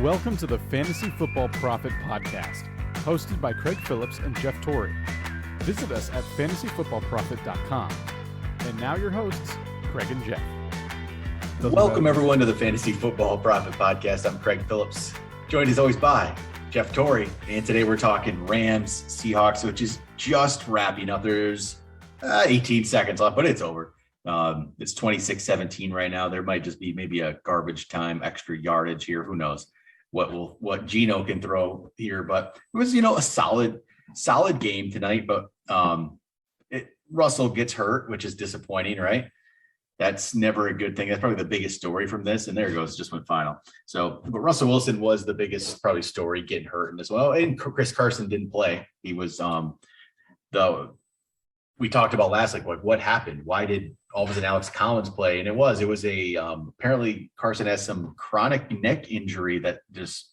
Welcome to the Fantasy Football Prophet podcast, hosted by Craig Phillips and Jeff Torrey. Visit us at fantasyfootballprophet.com. And now your hosts, Craig and Jeff. Welcome everyone to the Fantasy Football Prophet podcast. I'm Craig Phillips, joined as always by Jeff Torrey. And today we're talking Rams, Seahawks, which is just wrapping up. There's 18 seconds left, but it's over. It's 26-17 right now. There might just be maybe a garbage time, extra yardage here. Who knows what Geno can throw here, but it was, a solid game tonight, but Russell gets hurt, which is disappointing, right? That's never a good thing. That's probably the biggest story from this. And there it goes, just went final. So, but Russell Wilson was the biggest probably story getting hurt in this. Well, and Chris Carson didn't play. He was we talked about last, like what happened? Why did all of a sudden Alex Collins play? And it was a apparently Carson has some chronic neck injury that just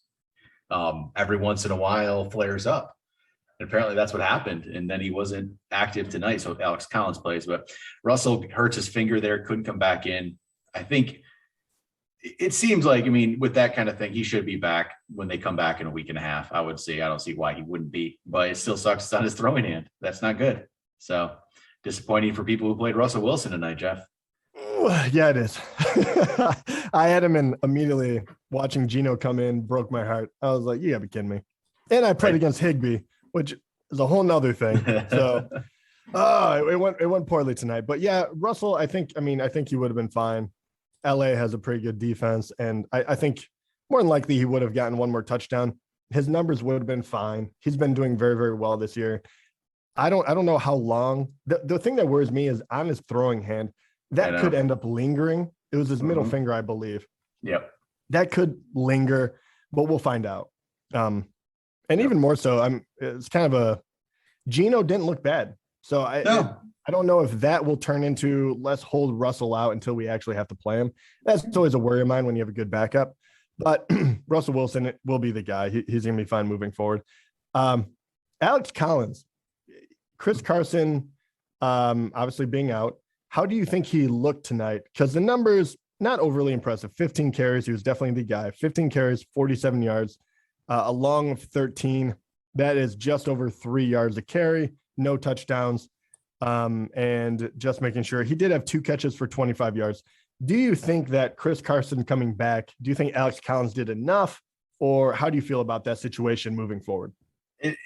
every once in a while flares up. And apparently that's what happened. And then he wasn't active tonight. So Alex Collins plays, but Russell hurts his finger there, couldn't come back in. I think it seems like, with that kind of thing, he should be back when they come back in a week and a half. I would say, I don't see why he wouldn't be, but it still sucks. It's on his throwing hand. That's not good. So disappointing for people who played Russell Wilson tonight, Jeff. Yeah, it is. I had him in immediately. Watching Geno come in broke my heart. I was like, you gotta be kidding me. And I played against Higbee, which is a whole nother thing. So it went poorly tonight. But yeah, Russell, I think he would have been fine. LA has a pretty good defense, and I think more than likely he would have gotten one more touchdown. His numbers would have been fine. He's been doing very, very well this year. I don't know how long. The thing that worries me is on his throwing hand, that could end up lingering. It was his middle finger, I believe. Yep. That could linger, but we'll find out. And even more so, it's kind of Geno didn't look bad. So I don't know if that will turn into let's hold Russell out until we actually have to play him. That's always a worry of mine when you have a good backup. But Russell Wilson will be the guy. He's going to be fine moving forward. Alex Collins, Chris Carson, obviously being out. How do you think he looked tonight? Because the numbers, not overly impressive. 15 carries. He was definitely the guy. 15 carries, 47 yards, a long of 13. That is just over 3 yards a carry, no touchdowns. And just making sure he did have 2 catches for 25 yards. Do you think that Chris Carson coming back, do you think Alex Collins did enough? Or how do you feel about that situation moving forward?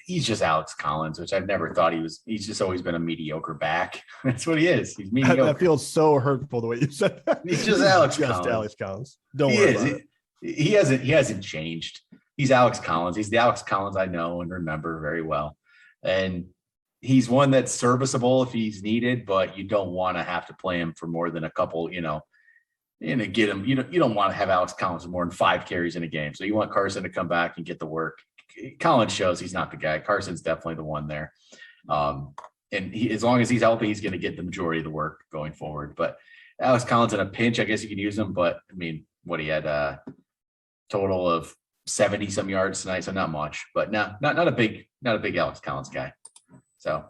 He's just Alex Collins, which I've never thought he was. He's just always been a mediocre back. That's what he is. He's mediocre. That feels so hurtful the way you said that. He's just Alex Collins. Don't worry about it. He hasn't changed. He's Alex Collins. He's the Alex Collins I know and remember very well. And he's one that's serviceable if he's needed, but you don't want to have to play him for more than a couple, and get him. You don't want to have Alex Collins with more than 5 carries in a game. So you want Carson to come back and get the work. Collins shows he's not the guy. Carson's definitely the one there. And as long as he's healthy, he's going to get the majority of the work going forward. But Alex Collins in a pinch, I guess you could use him. But what he had a total of 70 some yards tonight. So not much, but not a big Alex Collins guy. So,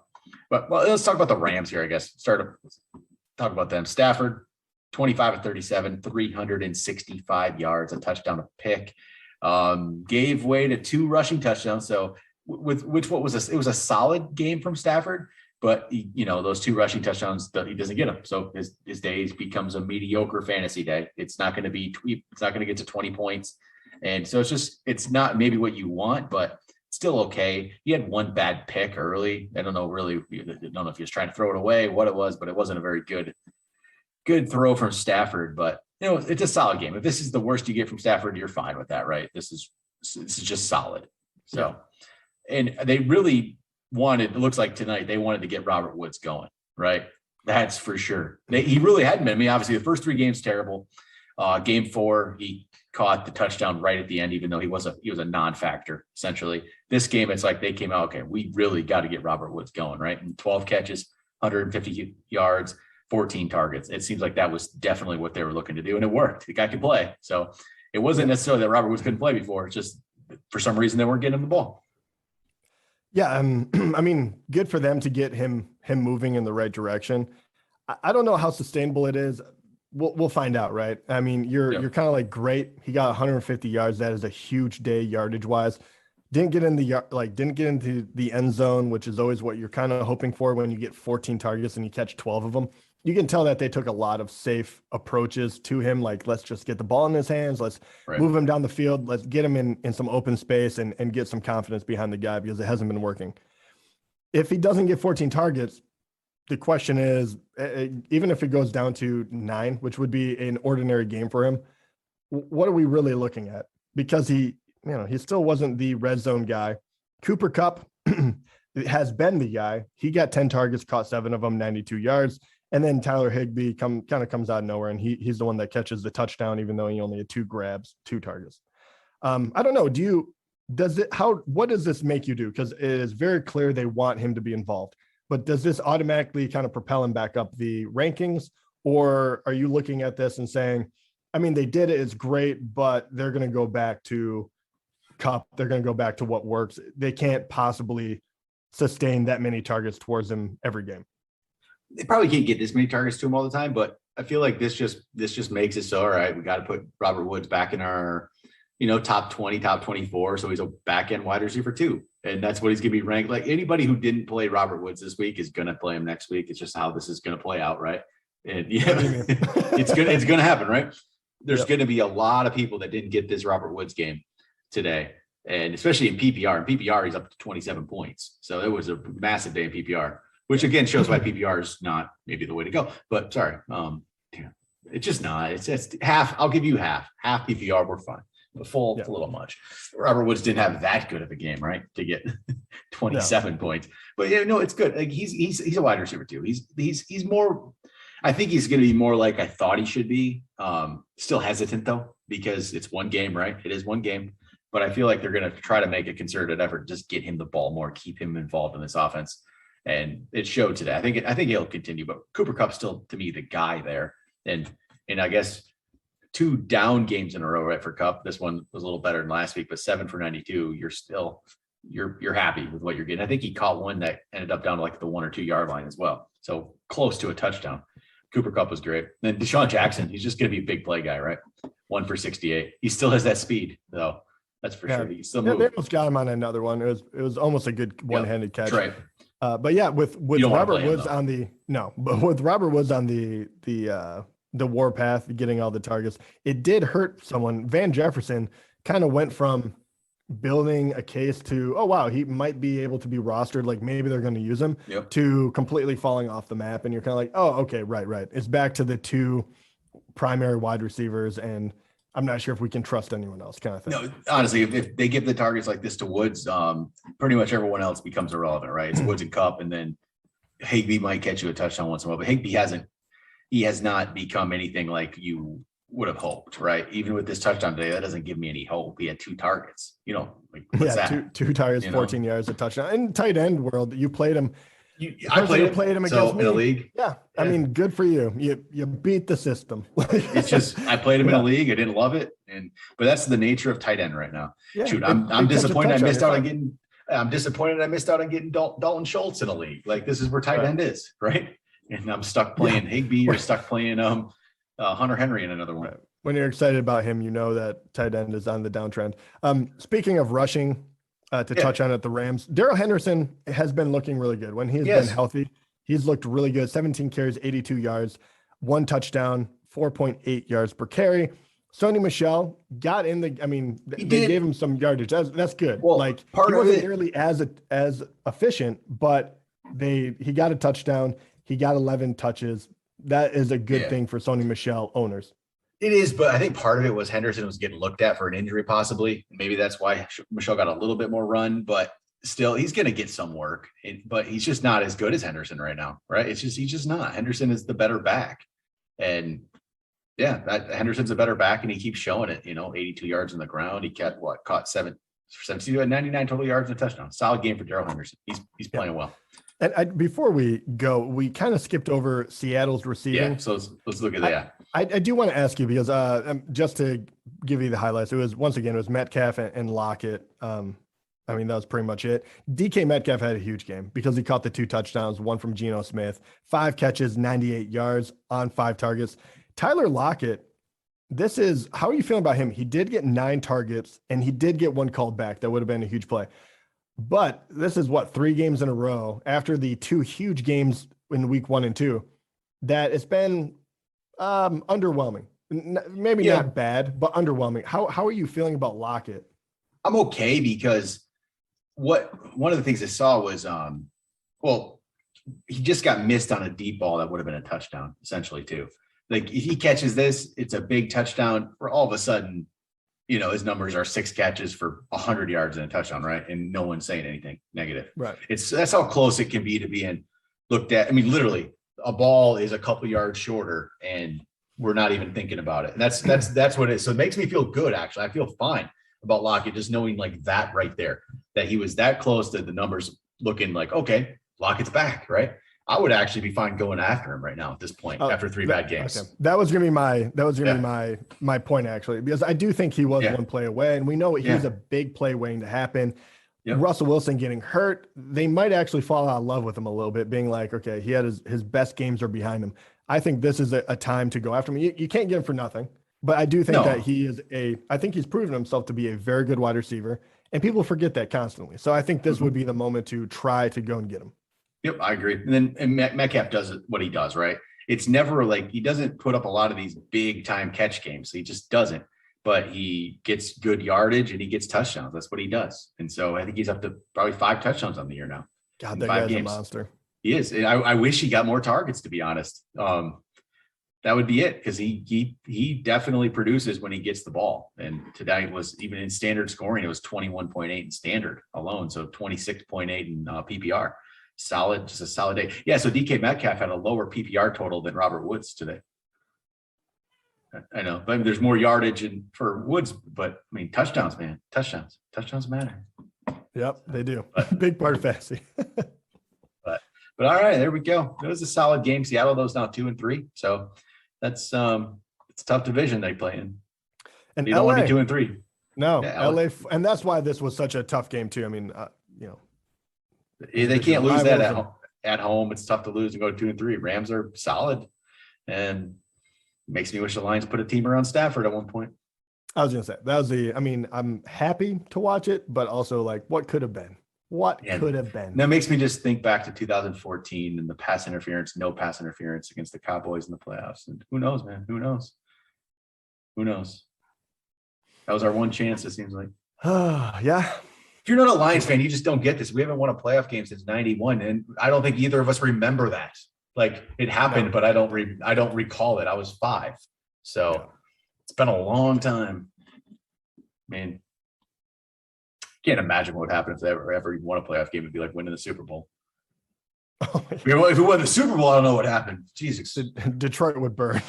but let's talk about the Rams here, I guess. Start to talk about them. Stafford, 25 of 37, 365 yards, a touchdown, a pick. Gave way to 2 rushing touchdowns. So it was a solid game from Stafford, but those 2 rushing touchdowns he doesn't get them. So his days becomes a mediocre fantasy day. It's not going to get to 20 points. And so it's not maybe what you want, but still okay. He had 1 bad pick early. I don't know if he was trying to throw it away, what it was, but it wasn't a very good throw from Stafford, but it's a solid game. If this is the worst you get from Stafford, you're fine with that, right? This is just solid. So, and they really it looks like tonight, they wanted to get Robert Woods going, right? That's for sure. He really hadn't been. Obviously the first 3 games, terrible. Game 4, he caught the touchdown right at the end, even though he was a non-factor, essentially. This game, it's like they came out, okay, we really got to get Robert Woods going, right? And 12 catches, 150 yards, 14 targets. It seems like that was definitely what they were looking to do, and it worked. The guy could play. So it wasn't necessarily that Robert Woods couldn't play before. It's just for some reason they weren't getting him the ball. Yeah, good for them to get him moving in the right direction. I don't know how sustainable it is. we'll find out, right? I mean, you're kind of like, great. He got 150 yards. That is a huge day yardage wise. Didn't get into the end zone, which is always what you're kind of hoping for when you get 14 targets and you catch 12 of them. You can tell that they took a lot of safe approaches to him. Like, let's just get the ball in his hands. Let's move him down the field. Let's get him in some open space and get some confidence behind the guy, because it hasn't been working. If he doesn't get 14 targets, the question is, even if it goes down to 9, which would be an ordinary game for him, what are we really looking at? Because he still wasn't the red zone guy. Cooper Kupp has been the guy. He got 10 targets, caught 7 of them, 92 yards. And then Tyler Higbee kind of comes out of nowhere, and he's the one that catches the touchdown, even though he only had 2 grabs, 2 targets. I don't know. What does this make you do? Because it is very clear they want him to be involved. But does this automatically kind of propel him back up the rankings? Or are you looking at this and saying, I mean, they did it, it's great, but they're going to go back to Kupp. They're going to go back to what works. They can't possibly sustain that many targets towards him every game. They probably can't get this many targets to him all the time, but I feel like this just makes it so, all right, we got to put Robert Woods back in our, top 20, top 24. So he's a back end wide receiver too. And that's what he's going to be ranked. Like, anybody who didn't play Robert Woods this week is going to play him next week. It's just how this is going to play out. Right. And it's going to happen. Right. There's going to be a lot of people that didn't get this Robert Woods game today. And especially in PPR. In PPR, he's up to 27 points. So it was a massive day in PPR. Which again shows why PPR is not maybe the way to go. But sorry, it's just not. It's half. I'll give you half. Half PPR, we're fine. The full, a little much. Robert Woods didn't have that good of a game, right, to get 27 points. But it's good. Like, he's a wide receiver too. He's more. I think he's going to be more like I thought he should be. Still hesitant though, because it's one game, right? It is one game. But I feel like they're going to try to make a concerted effort, just get him the ball more, keep him involved in this offense. And it showed today. I think he'll continue, but Cooper Kupp's still, to me, the guy there. And I guess 2 down games in a row, right, for Kupp. This one was a little better than last week, but 7 for 92. You're happy with what you're getting. I think he caught one that ended up down to like the 1 or 2 yard line as well. So close to a touchdown. Cooper Kupp was great. Then Deshaun Jackson, he's just going to be a big play guy, right? 1 for 68. He still has that speed though. That's for sure. He still moves. They almost got him on another one. It was almost a good one-handed catch. Right. But yeah, with Robert Woods on the warpath, getting all the targets, it did hurt someone. Van Jefferson kind of went from building a case to, oh wow, he might be able to be rostered, like maybe they're going to use him, to completely falling off the map. And you're kind of like, oh, okay, right. It's back to the 2 primary wide receivers, and I'm not sure if we can trust anyone else, kind of thing. No, honestly, if they give the targets like this to Woods, pretty much everyone else becomes irrelevant, right? It's Woods and Kupp, and then Higbee might catch you a touchdown once in a while, but Higbee has not become anything like you would have hoped, right? Even with this touchdown today, that doesn't give me any hope. He had 2 targets, what's that? Two targets, 14 yards, a touchdown. In tight end world, you played him. I played him against me in the league. Yeah. I mean, good for you. You beat the system. It's just, I played him in a league. I didn't love it. But that's the nature of tight end right now. Yeah, shoot, I'm disappointed. I'm disappointed I missed out on getting Dalton Schultz in a league. Like, this is where tight end is, right? And I'm stuck playing Higbee or stuck playing Hunter Henry in another one. Right. When you're excited about him, you know that tight end is on the downtrend. Speaking of rushing, touch on it, the Rams, Darrell Henderson has been looking really good. When he's been healthy, he's looked really good. 17 carries, 82 yards, 1 touchdown, 4.8 yards per carry. Sony Michel got in they gave him some yardage. That's good. Well, like, he wasn't nearly as efficient, but he got a touchdown. He got 11 touches. That is a good thing for Sony Michel owners. It is, but I think part of it was Henderson was getting looked at for an injury, possibly. Maybe that's why Michel got a little bit more run, but still, he's going to get some work. But he's just not as good as Henderson right now, right? He's just not. Henderson is the better back, and Henderson's a better back, and he keeps showing it. 82 yards on the ground. He caught 99 total yards and a touchdown. Solid game for Darrell Henderson. He's playing well. And before we go, we kind of skipped over Seattle's receiving. Yeah, so let's look at that. I do want to ask you, because just to give you the highlights, it was Metcalf and Lockett. That was pretty much it. DK Metcalf had a huge game because he caught the 2 touchdowns, 1 from Geno Smith, 5 catches, 98 yards on 5 targets. Tyler Lockett, how are you feeling about him? He did get 9 targets and he did get 1 called back. That would have been a huge play. But this is 3 games in a row after the 2 huge games in week 1 and 2 that it's been underwhelming. Maybe not bad, but underwhelming. How are you feeling about Lockett? I'm okay because one of the things I saw was, he just got missed on a deep ball that would have been a touchdown essentially too. Like if he catches this, it's a big touchdown. For all of a sudden, his numbers are 6 catches for 100 yards and a touchdown, right? And no one's saying anything negative. Right. That's how close it can be to being looked at. I mean, literally, a ball is a couple yards shorter, and we're not even thinking about it. And that's what it is. So it makes me feel good. Actually, I feel fine about Lockett, just knowing like that right there, that he was that close to the numbers looking like, okay, Lockett's back, right? I would actually be fine going after him right now at this point after 3 bad games. Okay. That was gonna be my point actually, because I do think he was 1 play away, and we know he was a big play waiting to happen. Yep. Russell Wilson getting hurt, they might actually fall out of love with him a little bit, being like, okay, he had his best games are behind him. I think this is a time to go after him. You can't get him for nothing, but I do think that I think he's proven himself to be a very good wide receiver, and people forget that constantly. So I think this would be the moment to try to go and get him. Yep, I agree. And Metcalf does what he does, right? It's never like he doesn't put up a lot of these big time catch games. He just doesn't. But he gets good yardage and he gets touchdowns. That's what he does. And so I think he's up to probably 5 touchdowns on the year now. God, that guy's a monster. He is. And I wish he got more targets, to be honest. That would be it, because he definitely produces when he gets the ball. And today was, even in standard scoring, it was 21.8 in standard alone. So 26.8 in PPR. Solid, just a solid day. Yeah, so DK Metcalf had a lower PPR total than Robert Woods today. I know, but I mean, there's more yardage for Woods, but I mean, touchdowns, man, touchdowns matter. Yep, they do. Big part of fantasy. but all right, there we go. It was a solid game. Seattle, those now 2-3. So that's it's a tough division they play in. And you don't want to be 2-3. No, yeah, LA, and that's why this was such a tough game too. I mean, they can't lose that at home. It's tough to lose and go 2-3. Rams are solid, and makes me wish the Lions put a team around Stafford at one point. I was going to say I'm happy to watch it, but also like what could have been. That makes me just think back to 2014 and the no pass interference against the Cowboys in the playoffs. And who knows, man? Who knows? That was our one chance, it seems like. Yeah. If you're not a Lions fan, you just don't get this. We haven't won a playoff game since 91. And I don't think either of us remember that. Like it happened, but I don't recall it. I was 5. So it's been a long time. I mean, can't imagine what would happen if they ever won a playoff game. It'd be like winning the Super Bowl. If we won the Super Bowl, I don't know what happened. Jesus. Detroit would burn.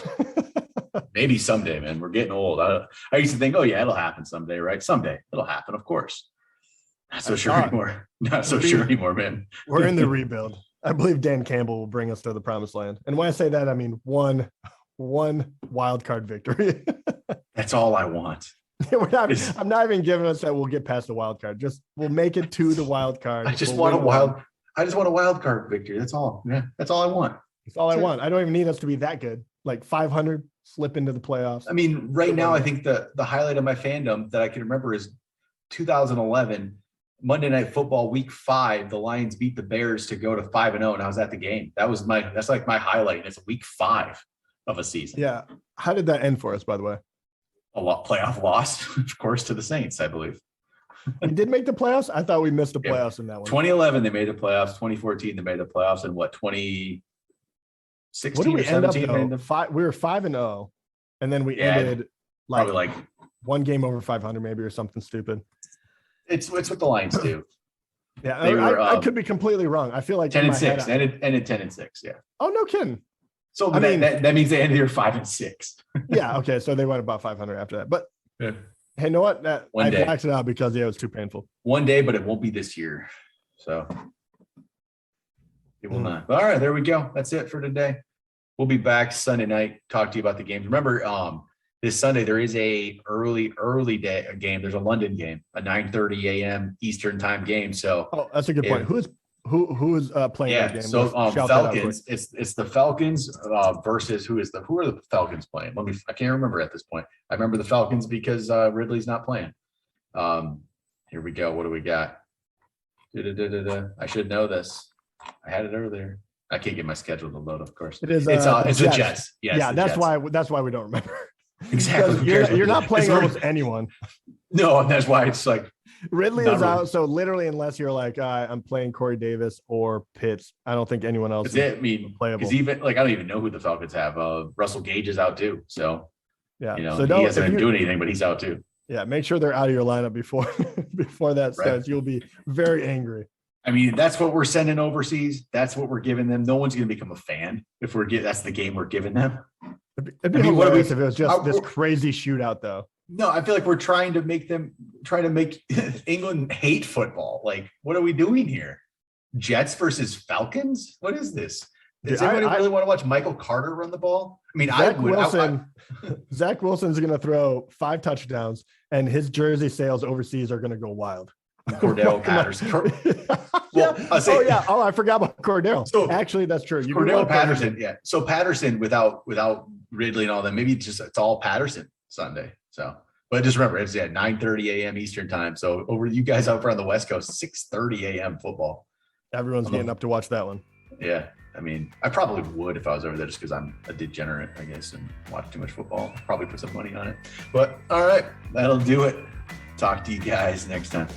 Maybe someday, man. We're getting old. I used to think, oh yeah, it'll happen someday, right? Someday it'll happen, of course. Not so sure anymore. Not so sure anymore, man. We're in the rebuild. I believe Dan Campbell will bring us to the promised land. And when I say that, I mean one wild card victory. That's all I want. I'm not even giving us that we'll get past the wild card. Just we'll make it to the wild card. I just want a wild card victory. That's all. Yeah, that's all I want. That's all I want. I don't even need us to be that good. Like 500, slip into the playoffs. I mean, right now, I think the highlight of my fandom that I can remember is 2011 Monday Night Football Week 5. The Lions beat the Bears to go to 5-0, and I was at the game. That's like my highlight. And it's Week 5 of a season. Yeah. How did that end for us, by the way? A playoff loss, of course, to the Saints, I believe. We did make the playoffs? I thought we missed the playoffs in that one. 2011, they made the playoffs. 2014, they made the playoffs. And 2016 what did we or 17? End up, we were 5-0, and then we ended like one game over 500 maybe or something stupid. It's what the Lions do. Yeah, I could be completely wrong. I feel like 10-6, ended 10-6. Yeah. Oh, no kidding. So that means they ended here 5-6. Yeah. Okay. So they went about 500 after that. But hey, you know what? I blacked it out because it was too painful. One day, but it won't be this year. So it will not. But all right, there we go. That's it for today. We'll be back Sunday night. Talk to you about the games. Remember, this Sunday there is a early game. There's a London game, a 9:30 a.m. Eastern time game. So that's a good point. Who is playing that Yeah. game? So Shout that out quick. Falcons. It's the Falcons versus who are the Falcons playing? I can't remember at this point. I remember the Falcons because Ridley's not playing. Here we go. What do we got? I should know this. I had it earlier. I can't get my schedule to load, of course. It is. It's the Jets. Jets. Yes, yeah, the that's Jets. that's why we don't remember. Exactly. You're not playing almost anyone. No, and that's why it's like Ridley not is really. out. So literally, unless you're like, I'm playing Corey Davis or Pitts, I don't think anyone else That's is it. I mean, playable. because even like I don't even know who the Falcons have. Russell Gage is out too. So Yeah. so don't, he hasn't if been you- doing anything, but he's out too. Yeah, make sure they're out of your lineup before that starts. Right. You'll be very angry. I mean, that's what we're sending overseas. That's what we're giving them. No one's going to become a fan if that's the game we're giving them. It'd be what are we- hilarious if it was just this crazy shootout, though. No, I feel like we're trying to make England hate football. Like, what are we doing here? Jets versus Falcons? What is this? Does Dude, anybody I- really want to watch Michael Carter run the ball? I mean, Zach Wilson's going to throw 5 touchdowns, and his jersey sales overseas are going to go wild. Cordell Patterson. I forgot about Cordell. So, actually, that's true. You Cordell Patterson, yeah. So Patterson without Ridley and all that, maybe it's all Patterson Sunday. So, but just remember, it's at 9:30 a.m. Eastern time. So over you guys out on the West Coast, 6:30 a.m. football. Everyone's getting up to watch that one. Yeah, I mean, I probably would if I was over there, just because I'm a degenerate, I guess, and watch too much football. Probably put some money on it. But all right, that'll do it. Talk to you guys next time.